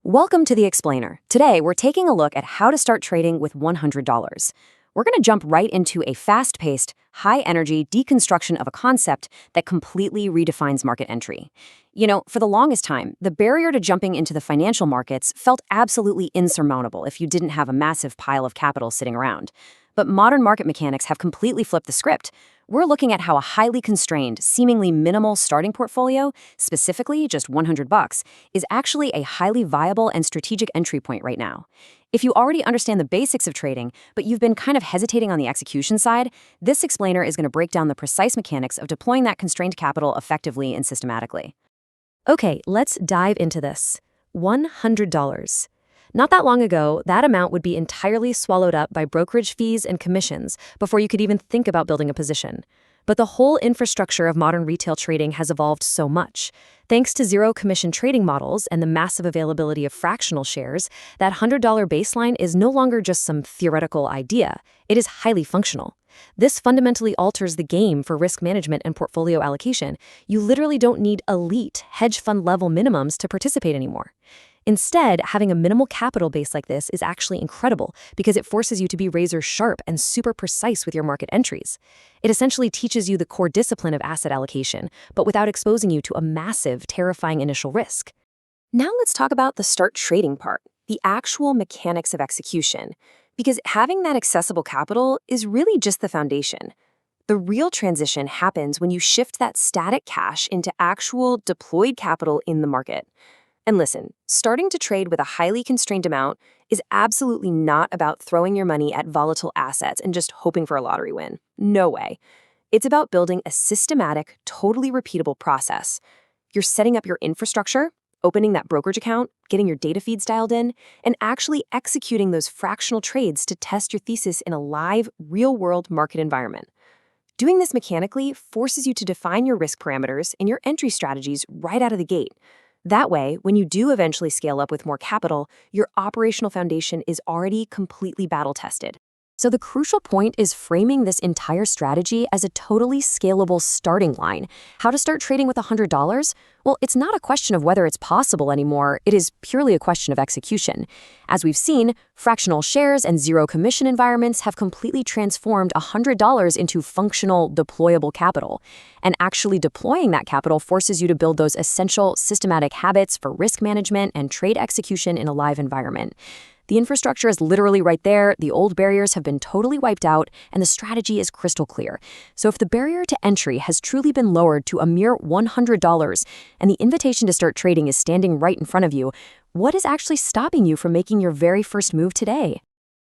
Welcome to The Explainer. Today, we're taking a look at how to start trading with $100. We're going to jump right into a fast-paced, high-energy deconstruction of a concept that completely redefines market entry. For the longest time, the barrier to jumping into the financial markets felt absolutely insurmountable if you didn't have a massive pile of capital sitting around. But modern market mechanics have completely flipped the script. We're looking at how a highly constrained, seemingly minimal starting portfolio, specifically just $100, is actually a highly viable and strategic entry point right now. If you already understand the basics of trading, but you've been kind of hesitating on the execution side, this explainer is going to break down the precise mechanics of deploying that constrained capital effectively and systematically. Okay, let's dive into this. $100. Not that long ago, that amount would be entirely swallowed up by brokerage fees and commissions before you could even think about building a position. But the whole infrastructure of modern retail trading has evolved so much. Thanks to zero-commission trading models and the massive availability of fractional shares, that $100 baseline is no longer just some theoretical idea. It is highly functional. This fundamentally alters the game for risk management and portfolio allocation. You literally don't need elite hedge fund level minimums to participate anymore. Instead, having a minimal capital base like this is actually incredible because it forces you to be razor sharp and super precise with your market entries. It essentially teaches you the core discipline of asset allocation, but without exposing you to a massive, terrifying initial risk. Now let's talk about the start trading part, the actual mechanics of execution, because having that accessible capital is really just the foundation. The real transition happens when you shift that static cash into actual deployed capital in the market. And listen, starting to trade with a highly constrained amount is absolutely not about throwing your money at volatile assets and just hoping for a lottery win. No way. It's about building a systematic, totally repeatable process. You're setting up your infrastructure, opening that brokerage account, getting your data feeds dialed in, and actually executing those fractional trades to test your thesis in a live, real-world market environment. Doing this mechanically forces you to define your risk parameters and your entry strategies right out of the gate. That way, when you do eventually scale up with more capital, your operational foundation is already completely battle-tested. So the crucial point is framing this entire strategy as a totally scalable starting line. How to start trading with $100? Well, it's not a question of whether it's possible anymore. It is purely a question of execution. As we've seen, fractional shares and zero-commission environments have completely transformed $100 into functional, deployable capital. And actually deploying that capital forces you to build those essential, systematic habits for risk management and trade execution in a live environment. The infrastructure is literally right there, the old barriers have been totally wiped out, and the strategy is crystal clear. So if the barrier to entry has truly been lowered to a mere $100, and the invitation to start trading is standing right in front of you, what is actually stopping you from making your very first move today?